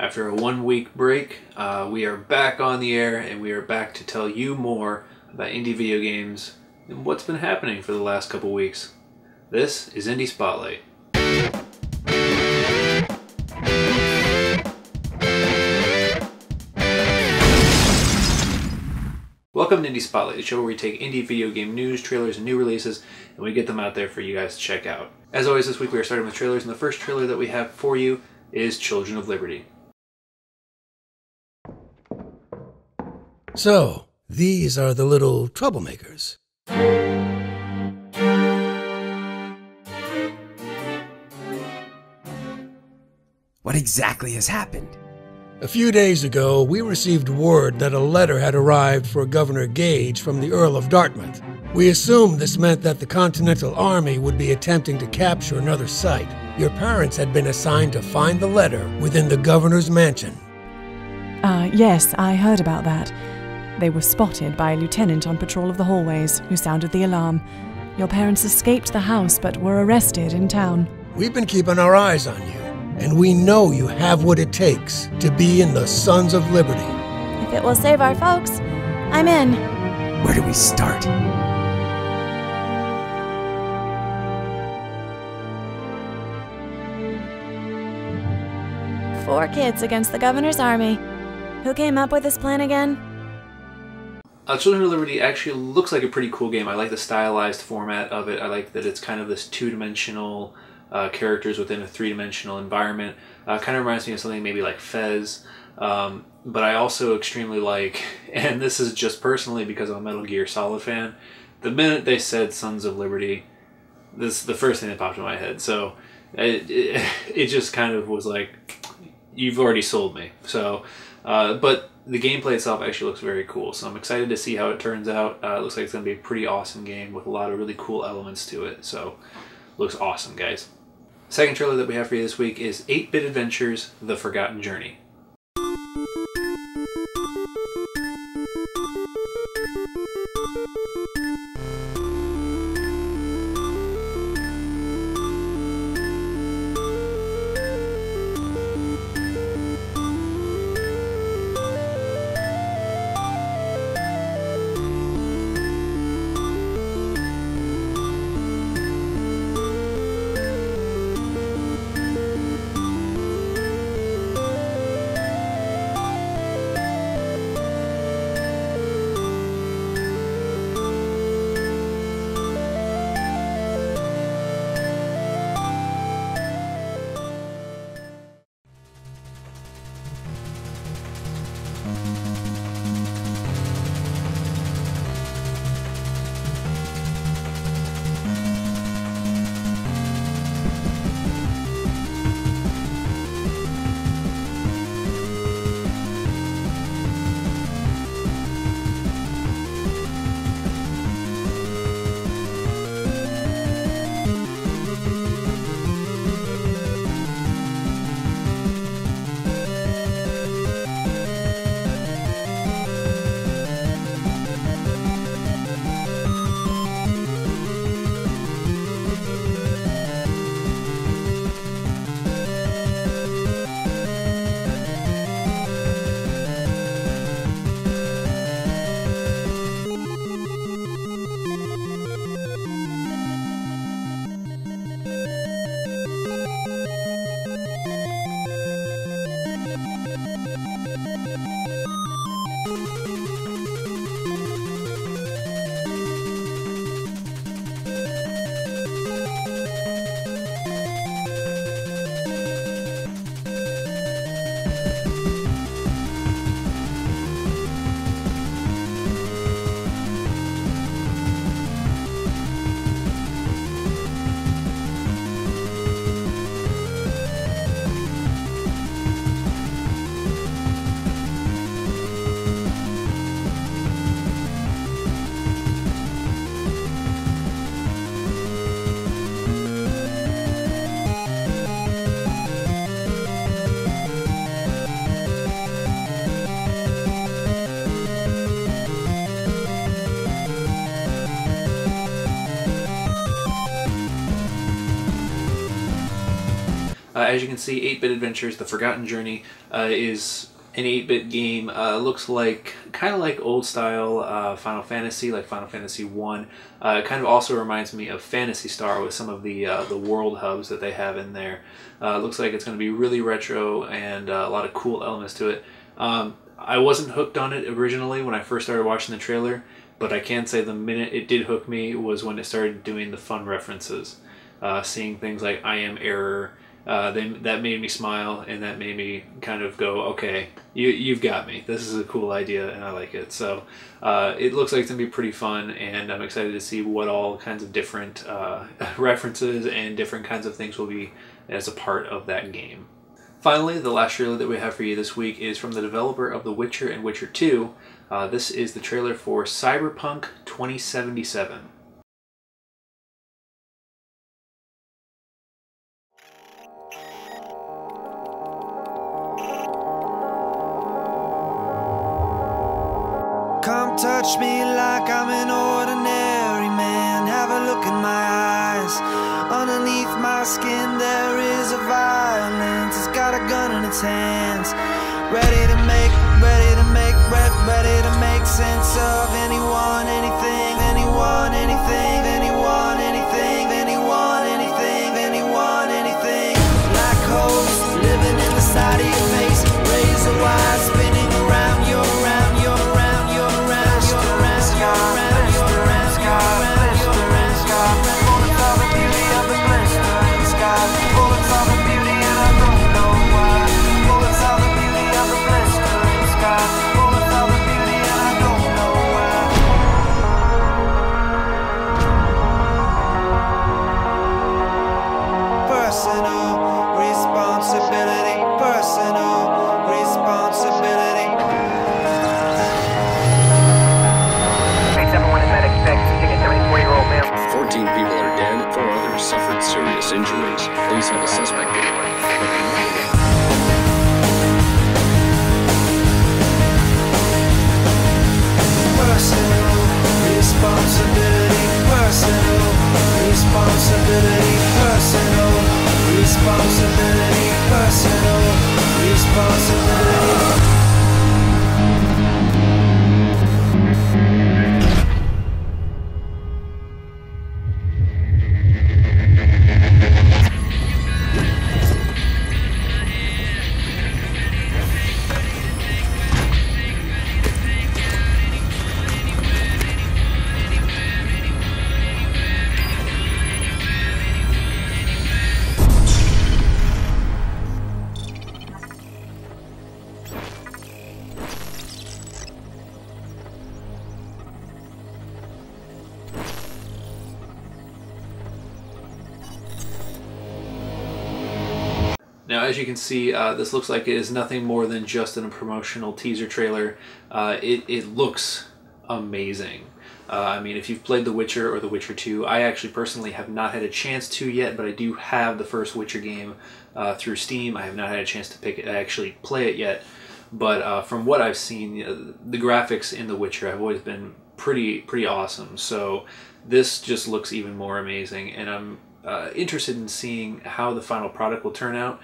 After a 1 week break, we are back on the air and we are back to tell you more about indie video games and what's been happening for the last couple weeks. This is Indie Spotlight. Welcome to Indie Spotlight, the show where we take indie video game news, trailers, and new releases, and we get them out there for you guys to check out. As always, this week we are starting with trailers, and the first trailer that we have for you is Children of Liberty. So, these are the little troublemakers. What exactly has happened? A few days ago, we received word that a letter had arrived for Governor Gage from the Earl of Dartmouth. We assumed this meant that the Continental Army would be attempting to capture another site. Your parents had been assigned to find the letter within the governor's mansion. Yes, I heard about that. They were spotted by a lieutenant on patrol of the hallways, who sounded the alarm. Your parents escaped the house, but were arrested in town. We've been keeping our eyes on you, and we know you have what it takes to be in the Sons of Liberty. If it will save our folks, I'm in. Where do we start? Four kids against the governor's army. Who came up with this plan again? Children of Liberty actually looks like a pretty cool game. I like the stylized format of it. I like that it's kind of this two-dimensional characters within a three-dimensional environment. Kind of reminds me of something maybe like Fez. But I also extremely like, and this is just personally because I'm a Metal Gear Solid fan, the minute they said Sons of Liberty, this is the first thing that popped in my head. So it just kind of was like, you've already sold me. So, but the gameplay itself actually looks very cool. So I'm excited to see how it turns out. It looks like it's going to be a pretty awesome game with a lot of really cool elements to it. So looks awesome, guys. Second trailer that we have for you this week is 8-Bit Adventures: The Forgotten Journey. As you can see, 8-Bit Adventures: The Forgotten Journey is an 8-bit game. Looks like kind of like old style Final Fantasy, like Final Fantasy 1. It kind of also reminds me of Phantasy Star with some of the world hubs that they have in there. Looks like it's going to be really retro and a lot of cool elements to it. I wasn't hooked on it originally when I first started watching the trailer, but I can say the minute it did hook me was when it started doing the fun references. Seeing things like I Am Error, that made me smile, and that made me kind of go, okay, you've got me. This is a cool idea, and I like it. So it looks like it's going to be pretty fun, and I'm excited to see what all kinds of different references and different kinds of things will be as a part of that game. Finally, the last trailer that we have for you this week is from the developer of The Witcher and Witcher 2. This is the trailer for Cyberpunk 2077. Come touch me like I'm an ordinary man. Have a look in my eyes. Underneath my skin there is a violence. It's got a gun in its hands. Ready to make sense of anyone, anything, anyone, anything, anyone, anything, anyone, anything, anyone, anything. Black holes living in the side of your face. Razor wire spinning around your serious injuries. Police have a suspect anyway. Personal responsibility, personal responsibility, personal responsibility, personal responsibility. Now, as you can see, this looks like it is nothing more than just a promotional teaser trailer. It looks amazing. I mean, if you've played The Witcher or The Witcher 2, I actually personally have not had a chance to yet, but I do have the first Witcher game through Steam. I have not had a chance to actually play it yet, but from what I've seen, the graphics in The Witcher have always been pretty awesome. So this just looks even more amazing, and I'm interested in seeing how the final product will turn out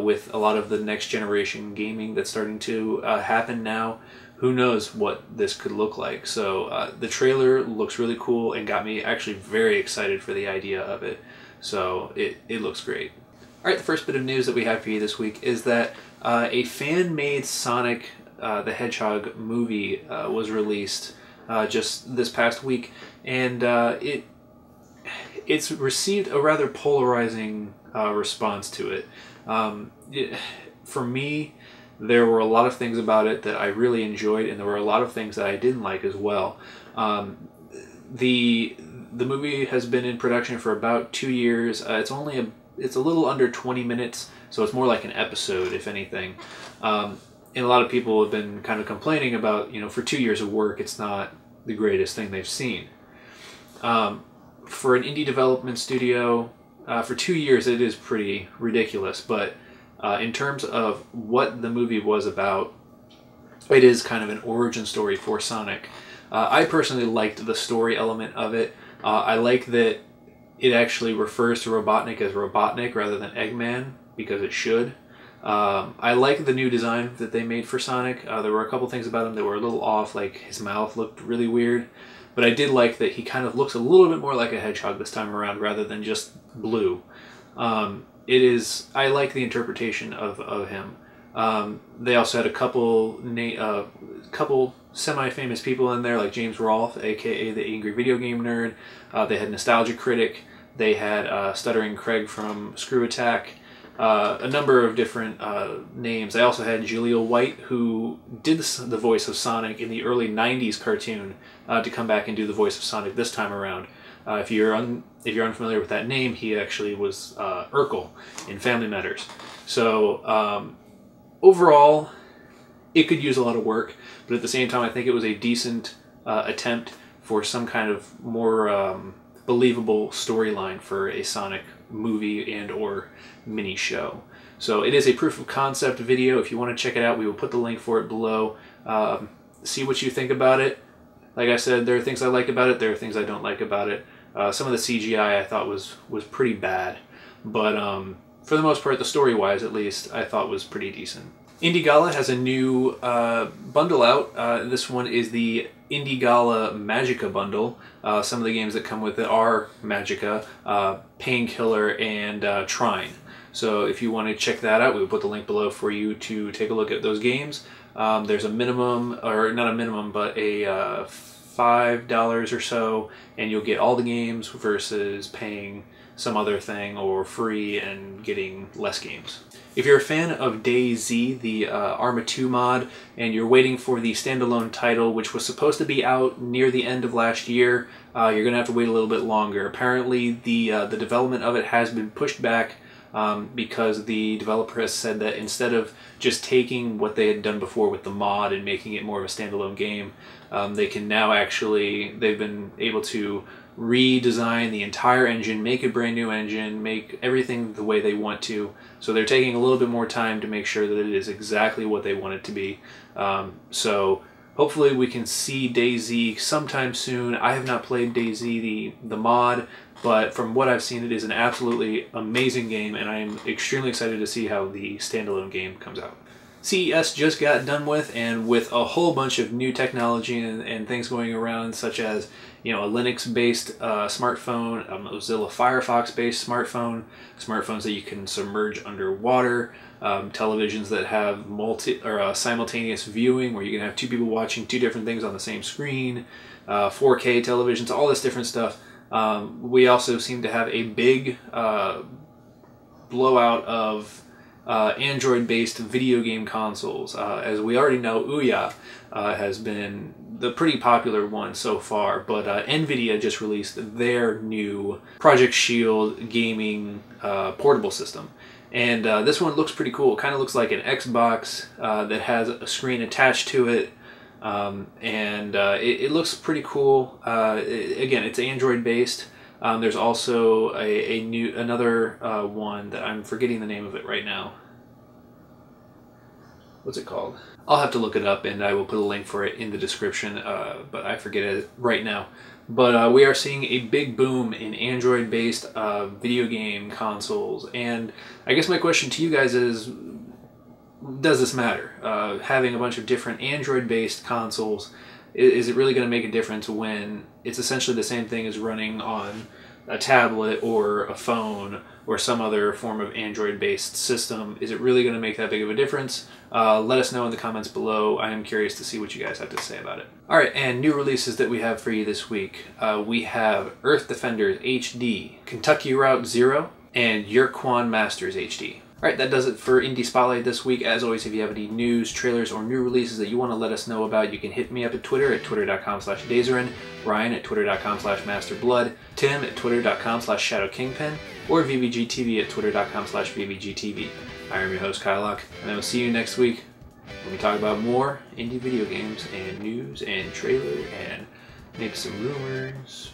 with a lot of the next generation gaming that's starting to happen now. Who knows what this could look like. So the trailer looks really cool and got me actually very excited for the idea of it. So it looks great. Alright, the first bit of news that we have for you this week is that a fan-made Sonic the Hedgehog movie was released just this past week, and it's received a rather polarizing response to it. For me, there were a lot of things about it that I really enjoyed, and there were a lot of things that I didn't like as well. The movie has been in production for about 2 years. It's a little under 20 minutes, so it's more like an episode, if anything. And a lot of people have been kind of complaining about, for 2 years of work, it's not the greatest thing they've seen. For an indie development studio, for 2 years it is pretty ridiculous, but in terms of what the movie was about, it is kind of an origin story for Sonic. I personally liked the story element of it. I like that it actually refers to Robotnik as Robotnik rather than Eggman, because it should. I like the new design that they made for Sonic. There were a couple things about him that were a little off, like his mouth looked really weird. But I did like that he kind of looks a little bit more like a hedgehog this time around rather than just blue. I like the interpretation of him. They also had a couple semi-famous people in there, like James Rolfe, aka the Angry Video Game Nerd. They had Nostalgia Critic. They had Stuttering Craig from Screw Attack. A number of different names. I also had Jaleel White, who did the voice of Sonic in the early 90s cartoon, to come back and do the voice of Sonic this time around. If you're unfamiliar with that name, he actually was Urkel in Family Matters. So overall, it could use a lot of work, but at the same time, I think it was a decent attempt for some kind of more believable storyline for a Sonic movie and or mini show. So it is a proof of concept video. If you want to check it out, we will put the link for it below. See what you think about it. Like I said, there are things I like about it, there are things I don't like about it. Some of the CGI I thought was pretty bad, but for the most part, the story-wise at least, I thought was pretty decent. Indie Gala has a new bundle out. This one is the Indie Gala Magica bundle. Some of the games that come with it are Magica, Painkiller, and Trine. So if you want to check that out, we will put the link below for you to take a look at those games. There's a minimum, or not a minimum, but a $5 or so, and you'll get all the games versus paying some other thing or free and getting less games. If you're a fan of DayZ, the Arma 2 mod, and you're waiting for the standalone title, which was supposed to be out near the end of last year, you're going to have to wait a little bit longer. Apparently, the development of it has been pushed back because the developer has said that instead of just taking what they had done before with the mod and making it more of a standalone game, they can now they've been able to redesign the entire engine, make a brand new engine, make everything the way they want to. So they're taking a little bit more time to make sure that it is exactly what they want it to be. So hopefully we can see DayZ sometime soon. I have not played DayZ, the mod, but from what I've seen, it is an absolutely amazing game, and I'm extremely excited to see how the standalone game comes out. CES just got done with, and with a whole bunch of new technology and things going around, such as, you know, a Linux-based smartphone, a Mozilla Firefox-based smartphone, smartphones that you can submerge underwater, televisions that have simultaneous viewing, where you can have two people watching two different things on the same screen, 4K televisions, all this different stuff. We also seem to have a big blowout of Android-based video game consoles. As we already know, Ouya has been the pretty popular one so far, but NVIDIA just released their new Project Shield gaming portable system. And this one looks pretty cool. It kind of looks like an Xbox that has a screen attached to it. It looks pretty cool. Again, it's Android-based. There's also another one that I'm forgetting the name of it right now. What's it called? I'll have to look it up, and I will put a link for it in the description, but I forget it right now. But we are seeing a big boom in Android-based video game consoles, and I guess my question to you guys is, does this matter? Having a bunch of different Android-based consoles, is it really going to make a difference when it's essentially the same thing as running on a tablet or a phone or some other form of Android-based system? Is it really going to make that big of a difference? Let us know in the comments below. I am curious to see what you guys have to say about it. Alright, and new releases that we have for you this week. We have Earth Defenders HD, Kentucky Route Zero, and Yurkwon Masters HD. Alright, that does it for Indie Spotlight this week. As always, if you have any news, trailers, or new releases that you want to let us know about, you can hit me up at Twitter at twitter.com/Dazerin, Ryan at twitter.com/MasterBlood, Tim at twitter.com/ShadowKingpin, or VBGTV at twitter.com/VBGTV. I am your host, Kylock, and I will see you next week when we talk about more indie video games and news and trailers and maybe some rumors.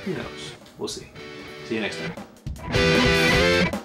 Who knows? We'll see. See you next time.